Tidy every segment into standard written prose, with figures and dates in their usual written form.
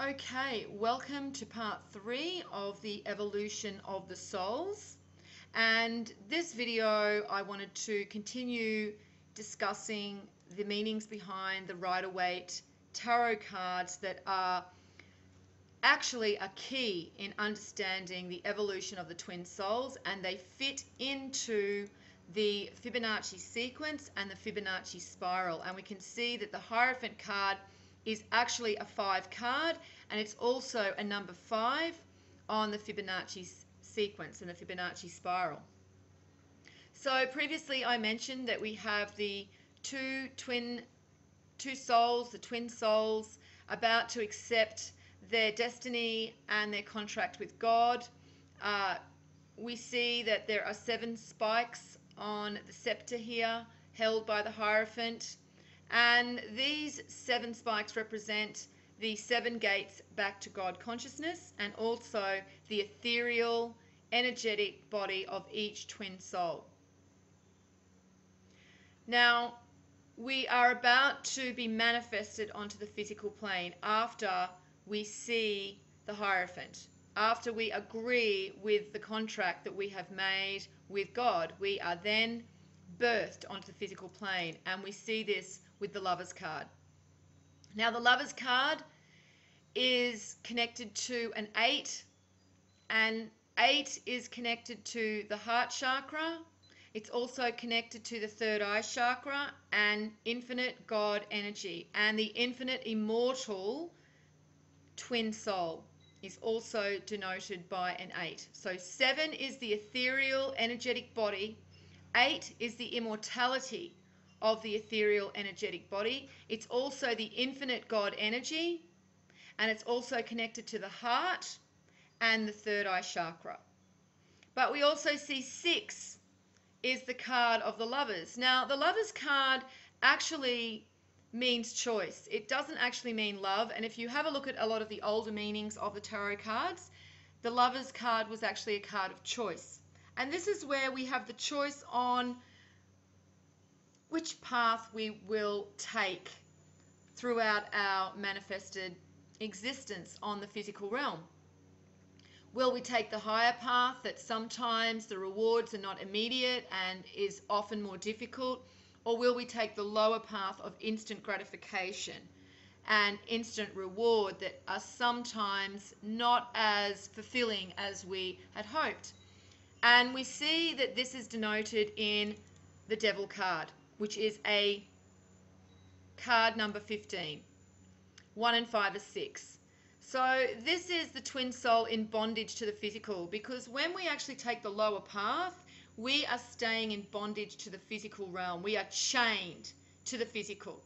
Okay, welcome to part 3 of the evolution of the souls. And this video, I wanted to continue discussing the meanings behind the Rider-Waite tarot cards that are actually a key in understanding the evolution of the twin souls, and they fit into the Fibonacci sequence and the Fibonacci spiral. And we can see that the Hierophant card is actually a 5 card, and it's also a number 5 on the Fibonacci sequence and the Fibonacci spiral. So previously I mentioned that we have the two souls, the twin souls, about to accept their destiny and their contract with God. We see that there are 7 spikes on the scepter here, held by the Hierophant. And these 7 spikes represent the 7 gates back to God consciousness, and also the ethereal, energetic body of each twin soul. Now, we are about to be manifested onto the physical plane after we see the Hierophant. After we agree with the contract that we have made with God, we are then birthed onto the physical plane, and we see this with the Lover's card. Now, the Lover's card is connected to an 8, and 8 is connected to the heart chakra. It's also connected to the third eye chakra and infinite God energy. And the infinite immortal twin soul is also denoted by an 8. So 7 is the ethereal energetic body. 8 is the immortality of the ethereal energetic body. It's also the infinite God energy, and it's also connected to the heart and the third eye chakra. But we also see 6 is the card of the Lovers. Now, the Lovers card actually means choice. It doesn't actually mean love. And if you have a look at a lot of the older meanings of the tarot cards, the Lovers card was actually a card of choice. And this is where we have the choice on which path we will take throughout our manifested existence on the physical realm. Will we take the higher path that sometimes the rewards are not immediate and is often more difficult? Or will we take the lower path of instant gratification and instant reward that are sometimes not as fulfilling as we had hoped? And we see that this is denoted in the Devil card, which is a card number 15. 1 and 5 are 6. So this is the twin soul in bondage to the physical, because when we actually take the lower path, we are staying in bondage to the physical realm. We are chained to the physical.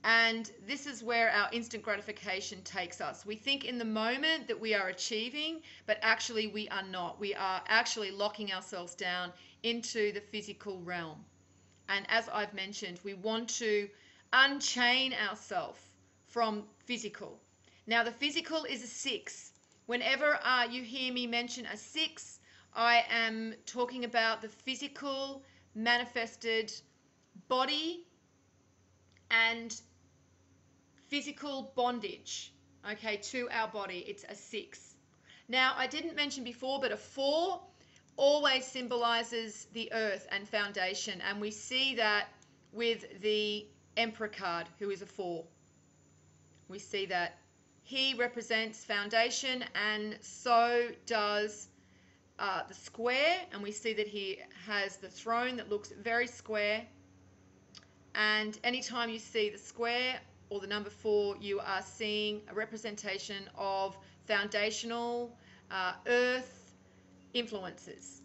And this is where our instant gratification takes us. We think in the moment that we are achieving, but actually we are not. We are actually locking ourselves down into the physical realm. And as I've mentioned, we want to unchain ourselves from physical. Now, the physical is a 6. Whenever you hear me mention a 6, I am talking about the physical manifested body and physical bondage, okay, to our body. It's a 6. Now, I didn't mention before, but a 4 always symbolizes the earth and foundation, and we see that with the Emperor card, who is a 4. We see that he represents foundation, and so does the square, and we see that he has the throne that looks very square. And anytime you see the square or the number 4, you are seeing a representation of foundational earth influences.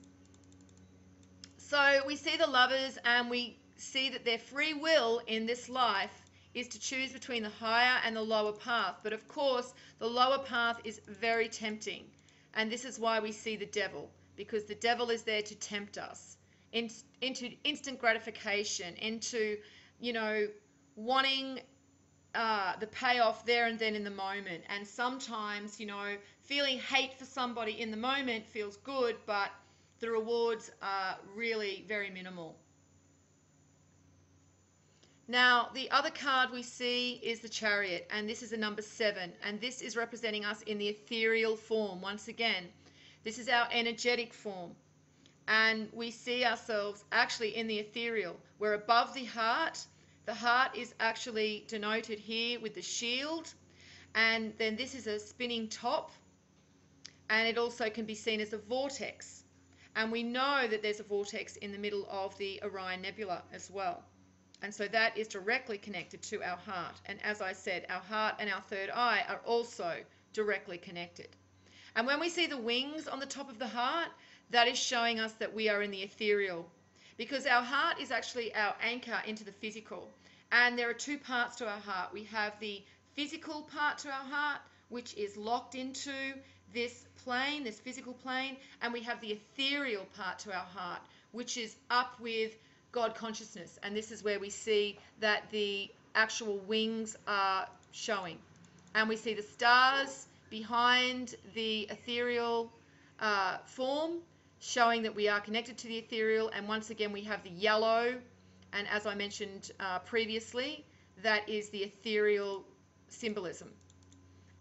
So we see the Lovers, and we see that their free will in this life is to choose between the higher and the lower path. But of course, the lower path is very tempting. And this is why we see the devil, because the devil is there to tempt us into instant gratification, into, wanting the payoff there and then in the moment. And sometimes, feeling hate for somebody in the moment feels good, but the rewards are really very minimal. Now, the other card we see is the Chariot, and this is a number 7, and this is representing us in the ethereal form. Once again, this is our energetic form, and we see ourselves actually in the ethereal. We're above the heart. The heart is actually denoted here with the shield, and then this is a spinning top, and it also can be seen as a vortex. And we know that there's a vortex in the middle of the Orion Nebula as well. And so that is directly connected to our heart. And as I said, our heart and our third eye are also directly connected. And when we see the wings on the top of the heart, that is showing us that we are in the ethereal, because our heart is actually our anchor into the physical. And there are two parts to our heart. We have the physical part to our heart, which is locked into this plane, this physical plane, and we have the ethereal part to our heart, which is up with God consciousness. And this is where we see that the actual wings are showing. And we see the stars behind the ethereal form, showing that we are connected to the ethereal. And once again, we have the yellow, and as I mentioned previously, that is the ethereal symbolism.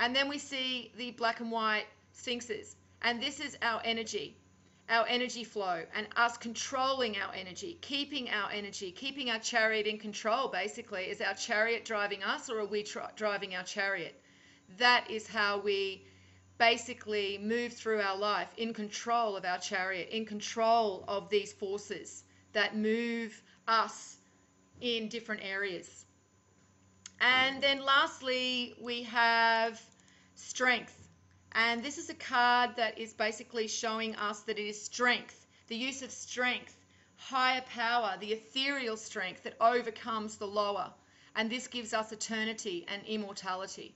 And then we see the black and white sphinxes, and this is our energy flow, and us controlling our energy, keeping our chariot in control. Basically, is our chariot driving us, or are we driving our chariot? That is how we basically move through our life, in control of our chariot, in control of these forces that move us in different areas. And then lastly, we have strength. And this is a card that is basically showing us that it is strength, the use of strength, higher power, the ethereal strength that overcomes the lower. And this gives us eternity and immortality.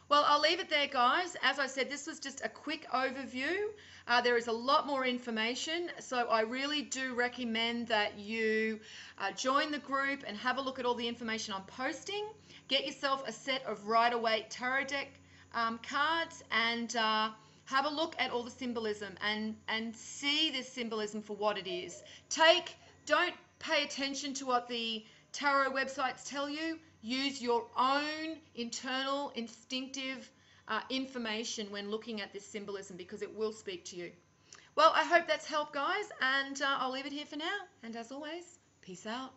Well, I'll leave it there, guys. As I said, this was just a quick overview. There is a lot more information, so I really do recommend that you join the group and have a look at all the information I'm posting. Get yourself a set of Rider-Waite tarot deck cards, and have a look at all the symbolism and see this symbolism for what it is. Don't pay attention to what the tarot websites tell you. Use your own internal instinctive information when looking at this symbolism, because it will speak to you. Well, I hope that's helped, guys, and I'll leave it here for now. And as always, peace out.